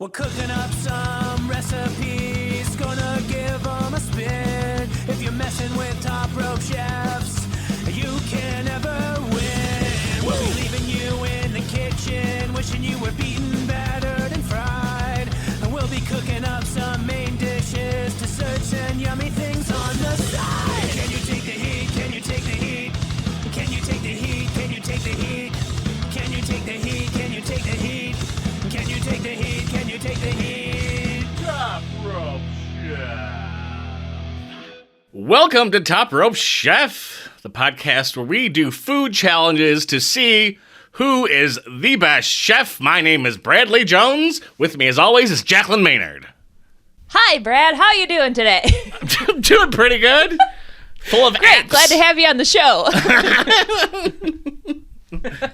We're cooking up some recipes, gonna give them a spin. If you're messing with top rope chefs, you can never win. We'll be leaving you in the kitchen, wishing you were beaten, battered, and fried. And we'll be cooking up some main dishes, desserts, and yummy things on the side. Can you take the heat? Can you take the heat? Can you take the heat? Can you take the heat? Can you take the heat? Can you take the heat? Can you take the heat? Can you take the heat? Top Rope Chef. Welcome to Top Rope Chef, the podcast where we do food challenges to see who is the best chef. My name is Bradley Jones. With me, as always, is Jaclyn Maynard. Hi, Brad. How you doing today? I'm doing pretty good. Full of Great. apps. Glad to have you on the show.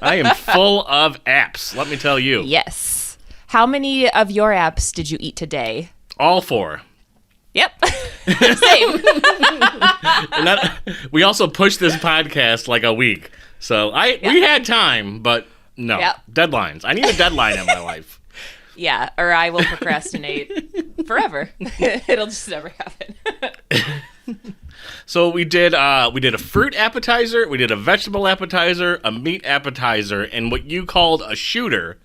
I am full of apps, let me tell you. Yes. How many of your apps did you eat today? All four. Yep. Same. And we also pushed this podcast like a week. So we had time, but no. Yep. Deadlines. I need a deadline in my life. Yeah, or I will procrastinate forever. It'll just never happen. So we did a fruit appetizer, we did a vegetable appetizer, a meat appetizer, and what you called a shooter,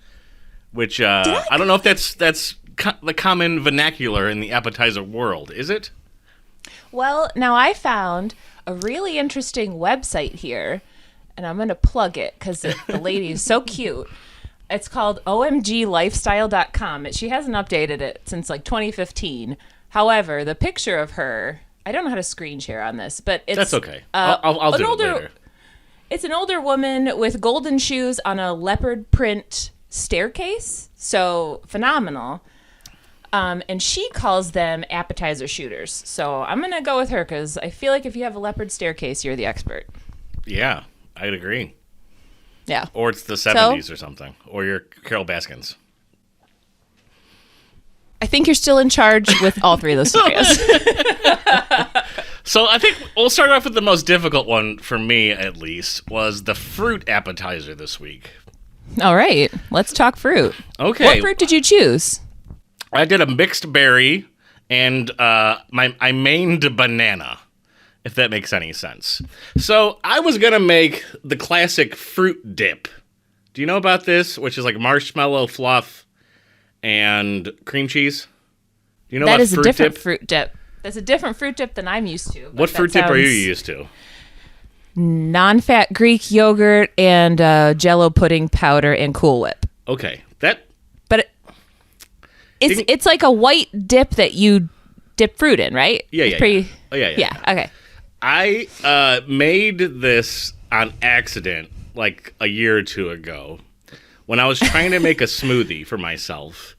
which I don't know if that's the common vernacular in the appetizer world, is it? Well, now I found a really interesting website here, and I'm going to plug it because the lady is so cute. It's called omglifestyle.com. She hasn't updated it since like 2015. However, the picture of her, I don't know how to screen share on this, but it's... That's okay. I'll do it later. It's an older woman with golden shoes on a leopard print staircase. So, phenomenal. And she calls them appetizer shooters. So, I'm going to go with her because I feel like if you have a leopard staircase, you're the expert. Yeah, I'd agree. Yeah. Or it's the 70s or something. Or you're Carol Baskins. I think you're still in charge with all three of those scenarios. So I think we'll start off with the most difficult one, for me at least, was the fruit appetizer this week. All right. Let's talk fruit. Okay. What fruit did you choose? I did a mixed berry, and I mained banana, if that makes any sense. So I was going to make the classic fruit dip. Do you know about this? Which is like marshmallow fluff and cream cheese. Do you know That about is a different dip? fruit dip. That's a different fruit dip than I'm used to. What fruit dip are you used to? Non-fat Greek yogurt and Jell-O pudding powder and Cool Whip. Okay. But it's like a white dip that you dip fruit in, right? Yeah, It's yeah, pretty, yeah. Yeah, okay. I made this on accident like a year or two ago when I was trying to make a smoothie for myself,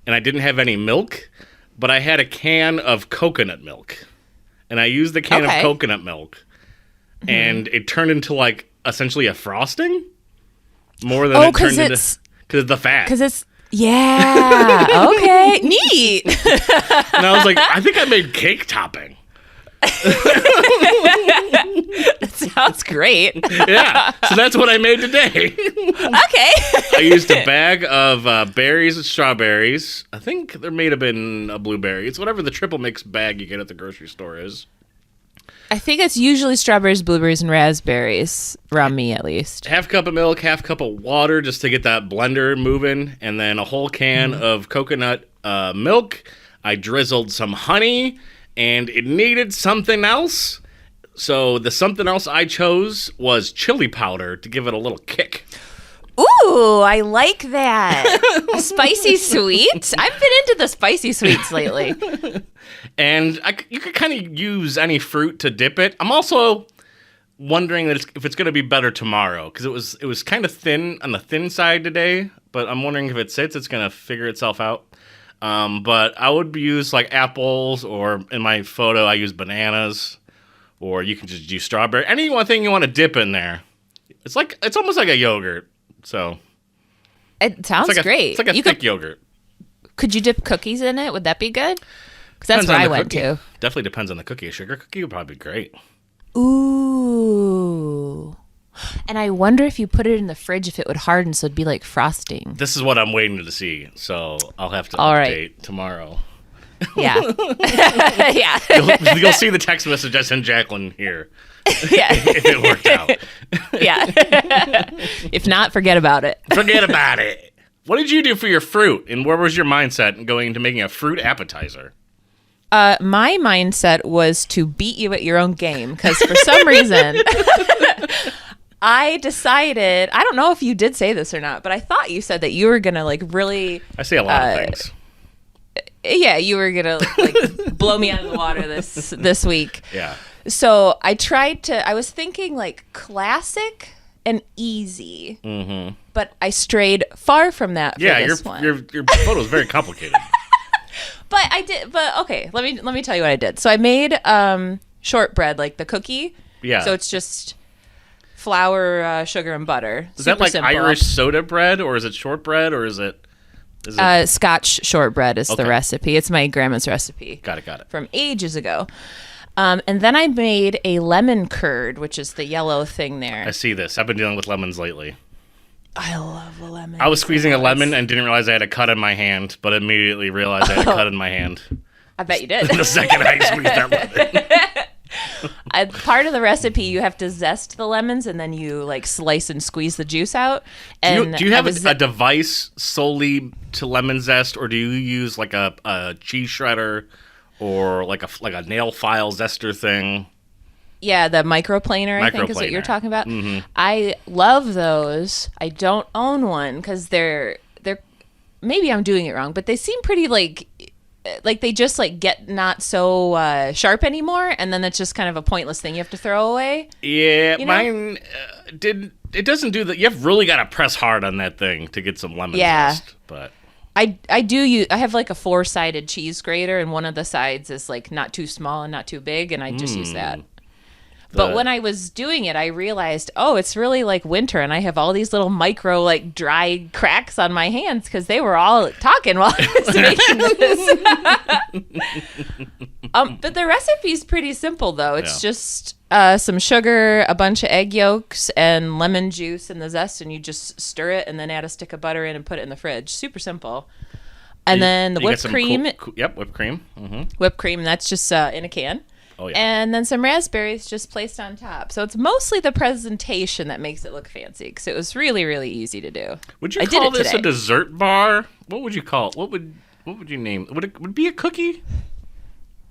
and I didn't have any milk, but I had a can of coconut milk, and I used the can of coconut milk, and it turned into like essentially a frosting more than it turned into because of the fat. Because it's okay, neat. And I was like, I think I made cake topping. That sounds great. Yeah, so that's what I made today. Okay. I used a bag of berries and strawberries. I think there may have been a blueberry. It's whatever the triple mix bag you get at the grocery store is. I think it's usually strawberries, blueberries, and raspberries, around me at least. Half cup of milk, half cup of water just to get that blender moving, and then a whole can of coconut milk. I drizzled some honey, and it needed something else. So the something else I chose was chili powder to give it a little kick. Ooh, I like that. A spicy sweet? I've been into the spicy sweets lately. And you could kind of use any fruit to dip it. I'm also wondering if it's going to be better tomorrow, because it was kind of thin on the thin side today, but I'm wondering if it sits, it's going to figure itself out. But I would use like apples, or in my photo, I use bananas, or you can just use strawberry. Any one thing you want to dip in there. It's almost like a yogurt. So It sounds great. It's like a thick yogurt. Could you dip cookies in it? Would that be good? Because that's where I went to. Definitely depends on the cookie. A sugar cookie would probably be great. Ooh. And I wonder if you put it in the fridge if it would harden so it'd be like frosting. This is what I'm waiting to see. So I'll have to All update right. tomorrow. Yeah. Yeah. You'll see the text message I sent Jaclyn here. Yeah. If it worked out. Yeah. If not, forget about it. Forget about it. What did you do for your fruit? And where was your mindset in going into making a fruit appetizer? My mindset was to beat you at your own game because for some reason I decided, I don't know if you did say this or not, but I thought you said that you were going to like really... I say a lot of things. Yeah, you were going to like blow me out of the water this week. Yeah. So I was thinking like classic and easy, but I strayed far from that for this one. Your photo is very complicated. But okay, let me tell you what I did. So I made shortbread, like the cookie. Yeah. So it's just flour, sugar, and butter. Is that like simple. Irish soda bread, or is it shortbread, or is it? Scotch shortbread is the recipe. It's my grandma's recipe. Got it. From ages ago. And then I made a lemon curd, which is the yellow thing there. I see this. I've been dealing with lemons lately. I love a lemon. I was squeezing a lemon and didn't realize I had a cut in my hand, but immediately realized I had a cut in my hand. I bet you did. The second I squeezed that lemon. Part of the recipe, you have to zest the lemons and then you like slice and squeeze the juice out. And do you have a device solely to lemon zest, or do you use like a cheese shredder or like a nail file zester thing? Yeah, the microplaner, I think is what you're talking about. Mm-hmm. I love those. I don't own one because they're maybe I'm doing it wrong, but they seem pretty like they just like get not so sharp anymore, and then it's just kind of a pointless thing you have to throw away. Yeah, mine it doesn't do that. You've really got to press hard on that thing to get some lemon zest. But I have like a 4-sided cheese grater, and one of the sides is like not too small and not too big, and I just use that. But when I was doing it, I realized, it's really like winter, and I have all these little micro, like, dry cracks on my hands because they were all talking while I was making this. But the recipe's pretty simple, though. It's just some sugar, a bunch of egg yolks, and lemon juice and the zest, and you just stir it and then add a stick of butter in and put it in the fridge. Super simple. And then the whipped cream. Whipped cream. Mm-hmm. Whipped cream, that's just in a can. Oh, yeah. And then some raspberries just placed on top. So it's mostly the presentation that makes it look fancy because it was really, really easy to do. Would you call this a dessert bar? What would you call it? What would you name it? Would it be a cookie?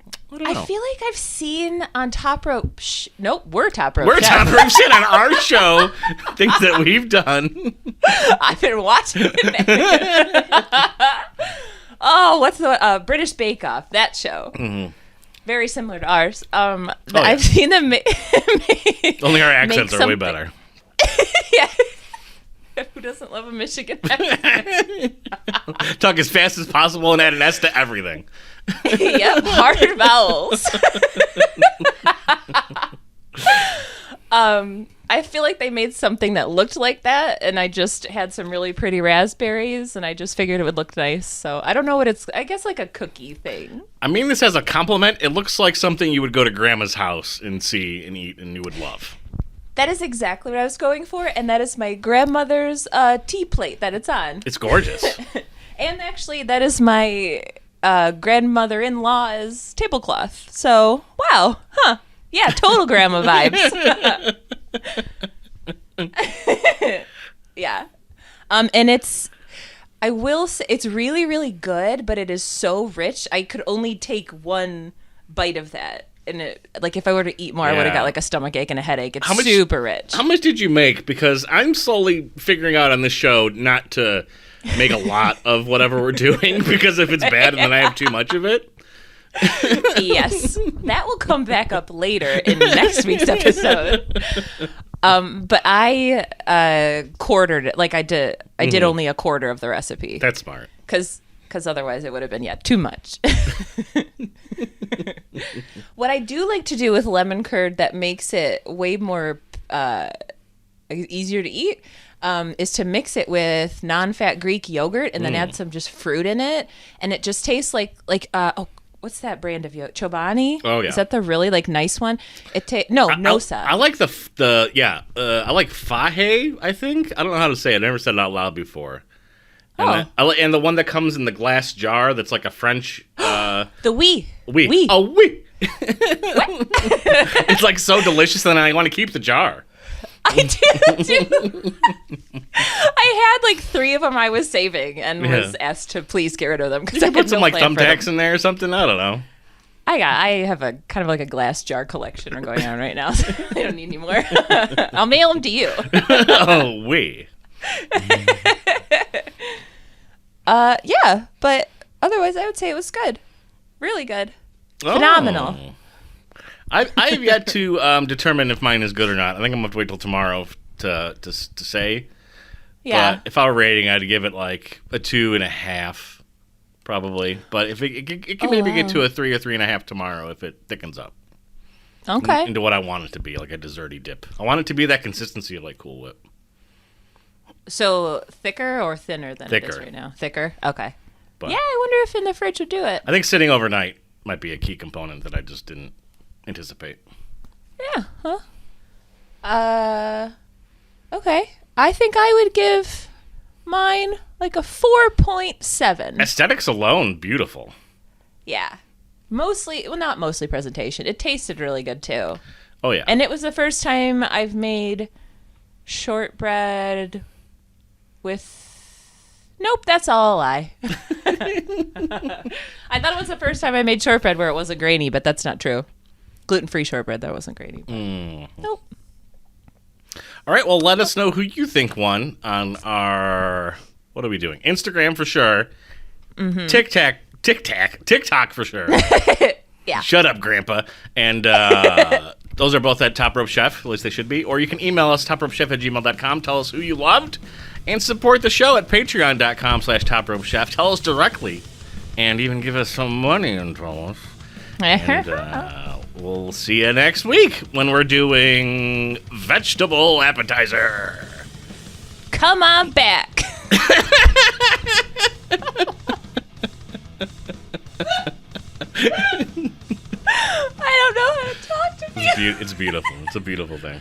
I don't know. I feel like I've seen on Top Rope. Nope, we're Top Rope. We're Top Rope Shit on our show. Things that we've done. I've been watching it. Oh, what's the British Bake Off? That show. Mm-hmm. Very similar to ours. I've seen them only our accents are way better. Yeah. Who doesn't love a Michigan accent? Talk as fast as possible and add an S to everything. Yep, hard vowels. I feel like they made something that looked like that, and I just had some really pretty raspberries, and I just figured it would look nice. So I don't know what it's, I guess like a cookie thing. I mean this as a compliment. It looks like something you would go to Grandma's house and see and eat and you would love. That is exactly what I was going for, and that is my grandmother's tea plate that it's on. It's gorgeous. And actually, that is my grandmother-in-law's tablecloth. So, wow. Huh. Yeah, total grandma vibes. Yeah. And I will say, it's really, really good, but it is so rich. I could only take one bite of that. And if I were to eat more, I would have got like a stomach ache and a headache. It's super rich. How much did you make? Because I'm slowly figuring out on this show not to make a lot of whatever we're doing, because if it's bad and then I have too much of it. Yes, that will come back up later in next week's episode. But I quartered it. Like I did only a quarter of the recipe. That's smart. Because otherwise it would have been too much. What I do like to do with lemon curd that makes it way more easier to eat is to mix it with non-fat Greek yogurt and then add some just fruit in it, and it just tastes like what's that brand of yogurt? Chobani? Oh, yeah. Is that the really like nice one? Nosa. I like I like Fahe, I think. I don't know how to say it. I never said it out loud before. And and the one that comes in the glass jar that's like a French the Oui. Oui. Oh, oui. It's like so delicious and I want to keep the jar. I do too. I had like 3 of them I was saving and was asked to please get rid of them because I Put some like thumbtacks in there or something. I don't know. I have a kind of like a glass jar collection going on right now. So I don't need any more. I'll mail them to you. Oh, oui. Yeah, but otherwise I would say it was good. Really good. Phenomenal. Oh. I've yet to determine if mine is good or not. I think I'm going to have to wait till tomorrow to say. Yeah. But if I were rating, I'd give it like a 2.5, probably. But if it can maybe get to a 3 or 3.5 tomorrow if it thickens up. Okay. Into what I want it to be, like a desserty dip. I want it to be that consistency of like Cool Whip. So thicker or thinner than it is Thicker. right now? Thicker? Okay. But Yeah, I wonder if in the fridge would do it. I think sitting overnight might be a key component that I just didn't anticipate. Yeah. Huh? Okay. I think I would give mine like a 4.7. Aesthetics alone, beautiful. Yeah. Not mostly presentation. It tasted really good too. Oh, yeah. And it was the first time I've made shortbread with... Nope, that's all a lie. I thought it was the first time I made shortbread where it wasn't grainy, but that's not true. Gluten-free shortbread that wasn't grainy. Nope. All right, well, let us know who you think won on our... What are we doing? Instagram for sure. Mm-hmm. TikTok for sure. Yeah. Shut up, Grandpa. And those are both at Top Rope Chef, at least they should be. Or you can email us, topropechef@gmail.com. Tell us who you loved. And support the show at patreon.com/topropechef. Tell us directly. And even give us some money and tell us. And we'll see you next week when we're doing Vegetable Appetizer. Come on back. I don't know how to talk to you. It's beautiful. It's a beautiful thing.